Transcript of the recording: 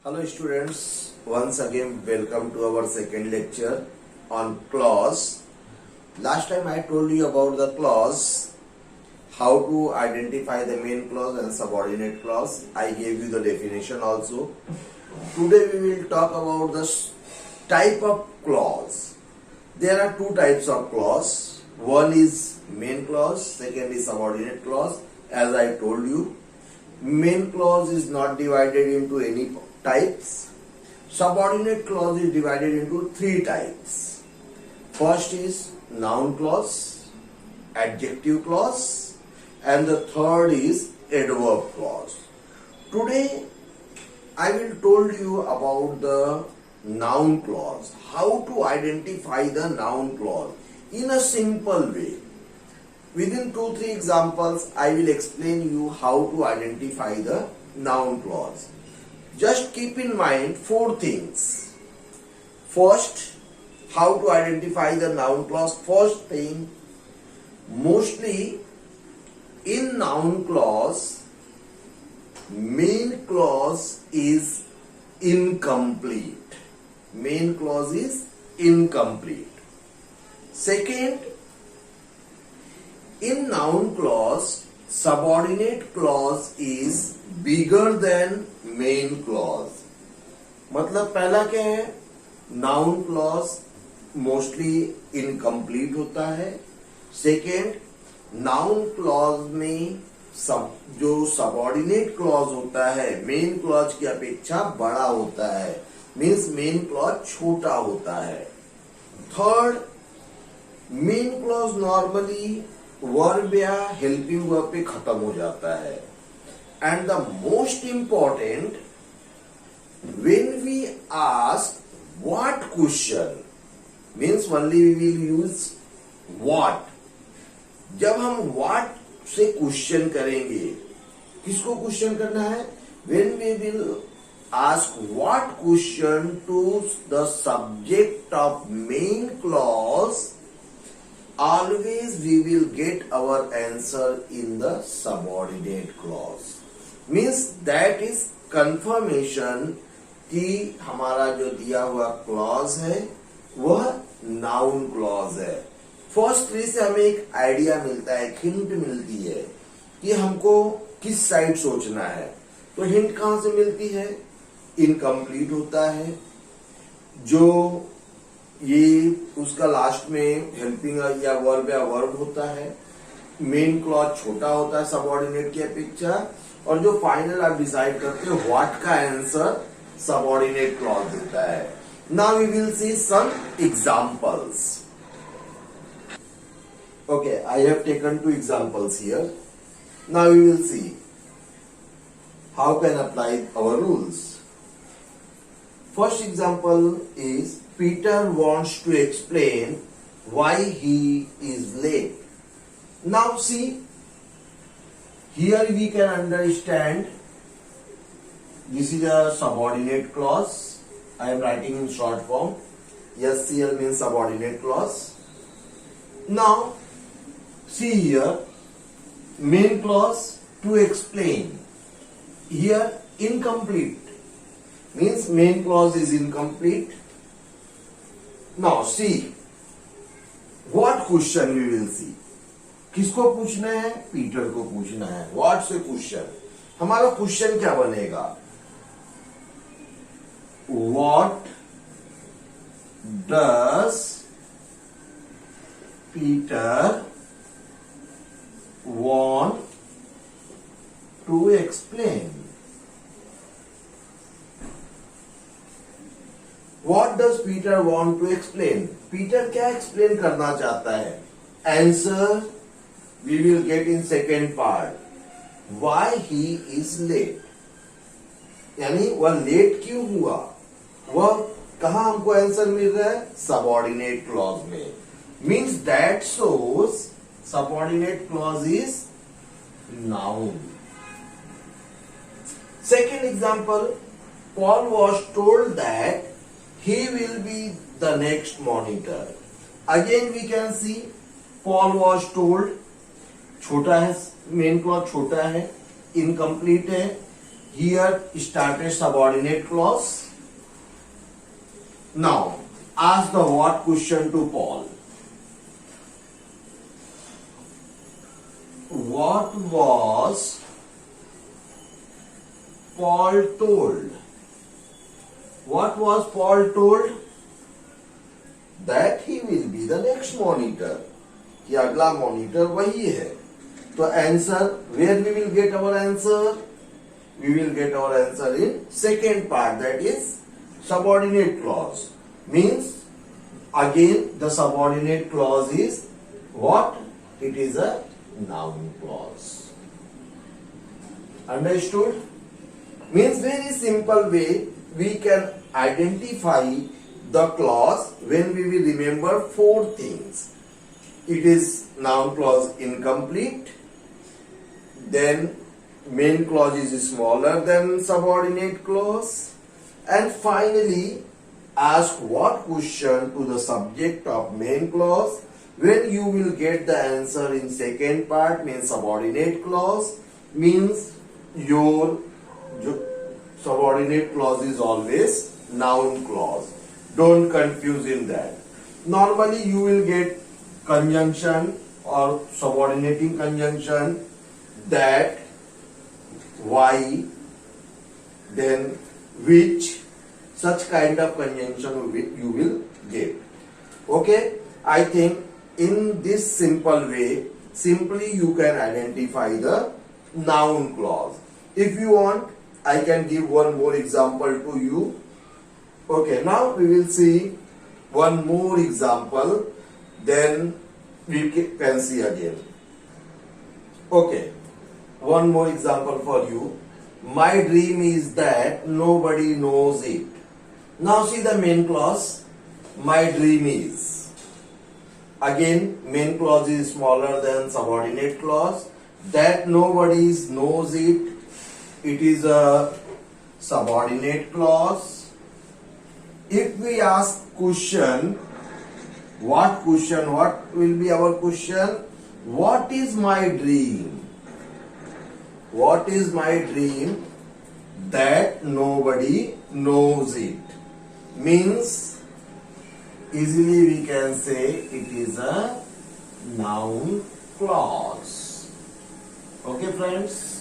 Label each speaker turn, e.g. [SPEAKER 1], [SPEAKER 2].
[SPEAKER 1] Hello students, once again welcome to our second lecture on clause. Last time I told you about the clause, how to identify the main clause and subordinate clause. I gave you the definition also. Today we will talk about the type of clause. There are two types of clause. One is main clause, second is subordinate clause. As I told you, main clause is not divided into any types. Subordinate clause is divided into three types. First is noun clause, adjective clause, and the third is adverb clause. Today I will told you about the noun clause, how to identify the noun clause in a simple way. Within 2-3 examples, I will explain you how to identify the noun clause. Just keep in mind 4 things. First, how to identify the noun clause. First thing, mostly in noun clause, main clause is incomplete. Main clause is incomplete. Second, in noun clause, subordinate clause is bigger than main clause. मतलब पहला क्या है, noun clause mostly incomplete होता है. Second, noun clause में जो subordinate clause होता है main clause की अपेक्षा बड़ा होता है, means main clause छोटा होता है. Third, main clause normally verb या हेल्पिंग वर्ब पे खत्म हो जाता है. And the most important, when we ask what question, means only we will use what. जब हम व्हाट से क्वेश्चन करेंगे, किसको क्वेश्चन करना है? When we will ask what question to the subject of main clause, always we will get our answer in the subordinate clause. Means that is confirmation कि हमारा जो दिया हुआ clause है वह noun clause है. फर्स्ट ट्री से हमें एक आइडिया मिलता है, एक हिंट मिलती है कि हमको किस साइड सोचना है. तो हिंट कहां से मिलती है? इनकम्प्लीट होता है, जो ये उसका लास्ट में हेल्पिंग या वर्ब होता है. मेन क्लॉज छोटा होता है सबऑर्डिनेट की अपेक्षा, और जो फाइनल आप डिसाइड करते हो व्हाट का आंसर सबऑर्डिनेट क्लॉज देता है. Now we will see some examples. Okay, I have taken 2 examples here. Now we will see how can apply our rules. First example is Peter wants to explain why he is late. Now see, here we can understand this is a subordinate clause. I am writing in short form. SCL means subordinate clause. Now see here, main clause to explain. Here incomplete. Means main clause is incomplete. Now see what question we will see. किसको पूछना है? Peter को पूछना है. What से question? हमारा question क्या बनेगा? What does Peter want to explain? What does Peter want to explain? Peter क्या एक्सप्लेन करना चाहता है? Answer we will get in second part. Why he is late? यानी वह लेट क्यों हुआ? वह कहा हमको आंसर मिल रहा है? सबऑर्डिनेट क्लॉज में. Means that shows subordinate clause is noun. Second example, Paul was told that he will be the next monitor. Again we can see Paul was told, छोटा है, मेन क्लॉज छोटा है, incomplete है. here started subordinate clause. Now ask the what question to Paul. What was Paul told? What was Paul told? That he will be the next monitor. कि अगला monitor वही है. तो answer, where we will get our answer? We will get our answer in second part, that is subordinate clause. Means again the subordinate clause is what? It is a noun clause. Understood? Means very simple way we can identify the clause when we will remember four things. It is noun clause incomplete, then main clause is smaller than subordinate clause, and finally ask what question to the subject of main clause. When you will get the answer in second part, means subordinate clause, means your subordinate clause is always noun clause. Don't confuse in that. Normally you will get conjunction or subordinating conjunction, that, why, then which, such kind of conjunction you will get. Okay, I think in this simple way, simply you can identify the noun clause. If you want, I can give one more example to you. Okay, now we will see one more example, then we can see again. Okay, one more example for you. My dream is that nobody knows it. Now see the main clause. My dream is. Again, main clause is smaller than subordinate clause. That nobody knows it. It is a subordinate clause. If we ask question, what question? What will be our question? What is my dream? What is my dream? That nobody knows it. Means easily we can say it is a noun clause. Okay, friends?